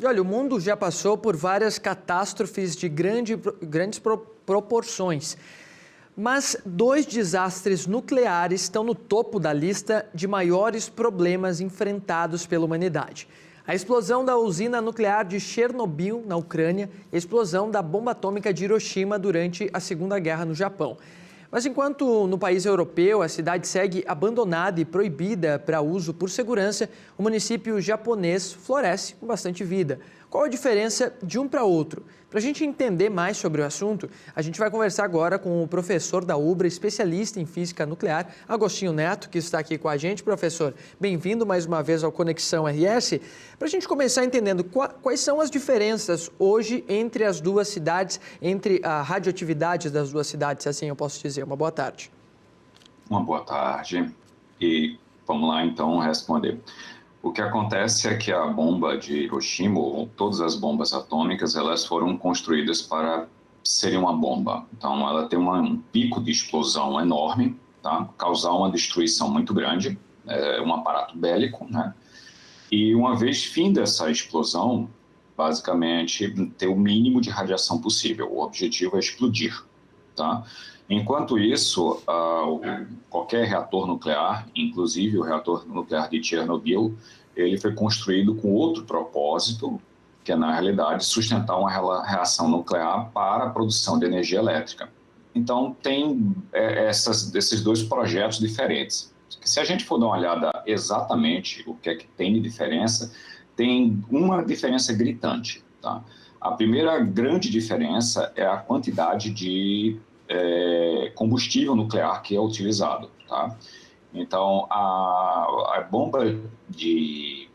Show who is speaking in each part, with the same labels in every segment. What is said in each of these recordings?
Speaker 1: E olha, o mundo já passou por várias catástrofes de grandes proporções. Mas 2 desastres nucleares estão no topo da lista de maiores problemas enfrentados pela humanidade. A explosão da usina nuclear de Chernobyl, na Ucrânia, e a explosão da bomba atômica de Hiroshima durante a Segunda Guerra no Japão. Mas enquanto no país europeu a cidade segue abandonada e proibida para uso por segurança, o município japonês floresce com bastante vida. Qual a diferença de um para outro? Para a gente entender mais sobre o assunto, a gente vai conversar agora com o professor da UBRA, especialista em física nuclear, Agostinho Neto, que está aqui com a gente. Professor, bem-vindo mais uma vez ao Conexão RS. Para a gente começar entendendo quais são as diferenças hoje entre as duas cidades, entre a radioatividade das duas cidades, assim eu posso dizer. Uma boa tarde.
Speaker 2: Uma boa tarde. E vamos lá então responder. O que acontece é que a bomba de Hiroshima, ou todas as bombas atômicas, elas foram construídas para serem uma bomba. Então, ela tem um pico de explosão enorme, tá? Causar uma destruição muito grande, um aparato bélico, né? E uma vez fim dessa explosão, basicamente, ter o mínimo de radiação possível. O objetivo é explodir, tá? Enquanto isso, qualquer reator nuclear, inclusive o reator nuclear de Chernobyl, ele foi construído com outro propósito, que é, na realidade, sustentar uma reação nuclear para a produção de energia elétrica. Então, tem esses 2 projetos diferentes. Se a gente for dar uma olhada exatamente o que é que tem de diferença, tem uma diferença gritante, tá? A primeira grande diferença é a quantidade de combustível nuclear que é utilizado, tá? Então, a bomba de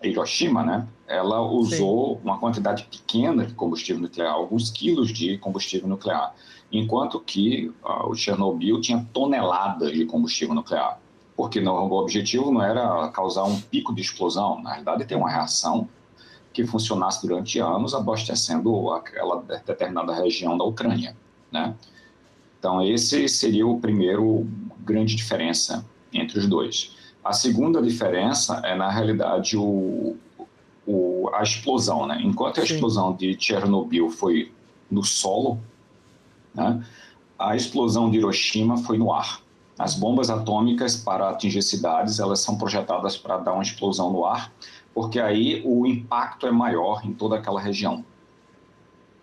Speaker 2: Hiroshima, né? Ela usou Sim. uma quantidade pequena de combustível nuclear, alguns quilos de combustível nuclear, enquanto que o Chernobyl tinha toneladas de combustível nuclear, porque o objetivo não era causar um pico de explosão, na realidade tem uma reação que funcionasse durante anos, abastecendo aquela determinada região da Ucrânia, né? Então, esse seria o primeiro grande diferença entre os 2. A segunda diferença é, na realidade, a explosão, né? Enquanto a explosão de Chernobyl foi no solo, né? A explosão de Hiroshima foi no ar. As bombas atômicas, para atingir cidades, elas são projetadas para dar uma explosão no ar, porque aí o impacto é maior em toda aquela região.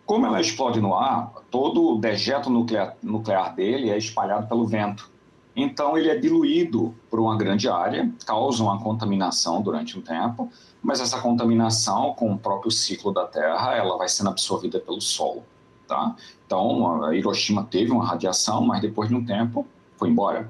Speaker 2: Como ela explode no ar, todo o dejeto nuclear dele é espalhado pelo vento. Então, ele é diluído por uma grande área, causa uma contaminação durante um tempo, mas essa contaminação, com o próprio ciclo da Terra, ela vai sendo absorvida pelo solo, tá? Então, a Hiroshima teve uma radiação, mas depois de um tempo foi embora.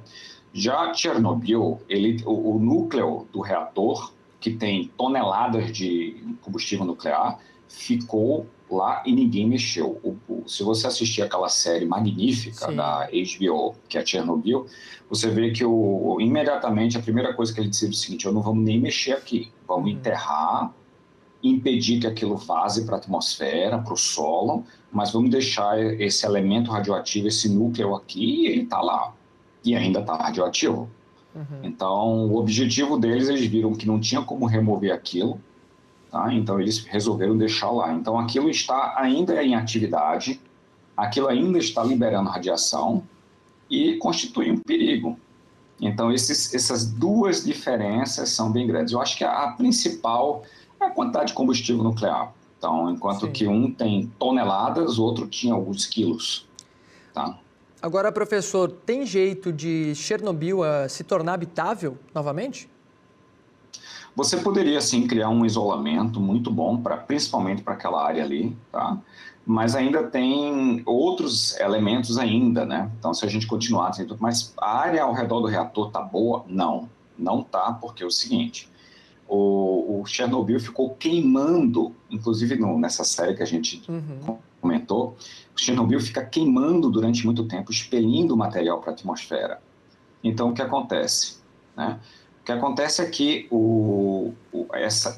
Speaker 2: Já Chernobyl, o núcleo do reator, que tem toneladas de combustível nuclear, ficou lá e ninguém mexeu. Se você assistir aquela série magnífica Sim. da HBO, que é Chernobyl, você vê que imediatamente a primeira coisa que ele disse é o seguinte: não vamos nem mexer aqui, vamos enterrar, impedir que aquilo vaze para a atmosfera, para o solo, mas vamos deixar esse elemento radioativo, esse núcleo aqui, e ele está lá, e ainda está radioativo. Então, o objetivo deles, eles viram que não tinha como remover aquilo, tá? Então, eles resolveram deixar lá. Então, aquilo está ainda em atividade, aquilo ainda está liberando radiação e constitui um perigo. Então, essas 2 diferenças são bem grandes. Eu acho que a principal é a quantidade de combustível nuclear. Então, enquanto Sim. que um tem toneladas, o outro tinha alguns quilos, tá?
Speaker 1: Agora, professor, tem jeito de Chernobyl se tornar habitável novamente?
Speaker 2: Você poderia, sim, criar um isolamento muito bom, principalmente para aquela área ali, tá? Mas ainda tem outros elementos ainda, né? Então, se a gente continuar... Mas a área ao redor do reator está boa? Não está, porque é o seguinte... O Chernobyl ficou queimando, inclusive nessa série que a gente comentou, o Chernobyl fica queimando durante muito tempo, expelindo material para a atmosfera. Então, o que acontece? Né? O que acontece é que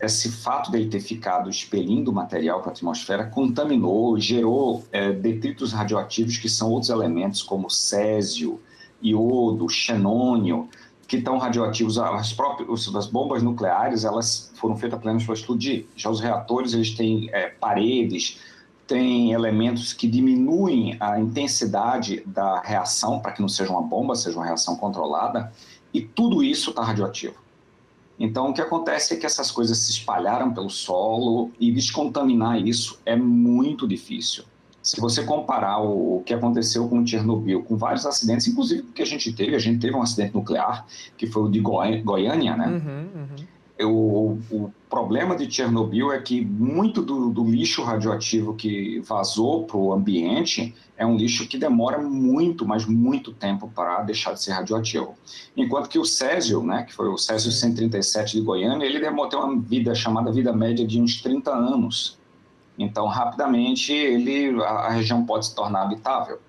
Speaker 2: esse fato dele ter ficado expelindo material para a atmosfera contaminou, gerou detritos radioativos, que são outros elementos como césio, iodo, xenônio, que estão radioativos, as bombas nucleares, elas foram feitas apenas para explodir. Já os reatores, eles têm paredes, têm elementos que diminuem a intensidade da reação, para que não seja uma bomba, seja uma reação controlada, e tudo isso está radioativo. Então, o que acontece é que essas coisas se espalharam pelo solo e descontaminar isso é muito difícil. Se você comparar o que aconteceu com Chernobyl, com vários acidentes, inclusive porque a gente teve um acidente nuclear, que foi o de Goiânia, né? O problema de Chernobyl é que muito do lixo radioativo que vazou para o ambiente é um lixo que demora muito, mas muito tempo para deixar de ser radioativo. Enquanto que o Césio, né, que foi o Césio 137 de Goiânia, ele demorou ter uma vida chamada vida média de uns 30 anos. Então, rapidamente, a região pode se tornar habitável.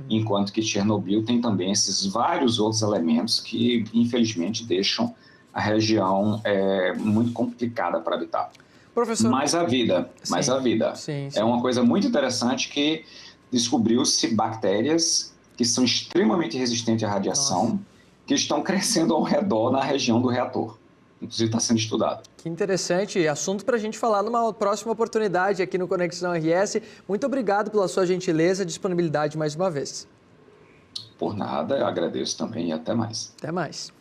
Speaker 2: Enquanto que Chernobyl tem também esses vários outros elementos que, infelizmente, deixam a região muito complicada para habitar.
Speaker 1: Professor...
Speaker 2: Mas a vida é uma coisa muito interessante que descobriu-se bactérias que são extremamente resistentes à radiação, que estão crescendo ao redor na região do reator. Inclusive está sendo estudado.
Speaker 1: Que interessante, assunto para a gente falar numa próxima oportunidade aqui no Conexão RS. Muito obrigado pela sua gentileza e disponibilidade mais uma vez.
Speaker 2: Por nada, eu agradeço também e até mais.
Speaker 1: Até mais.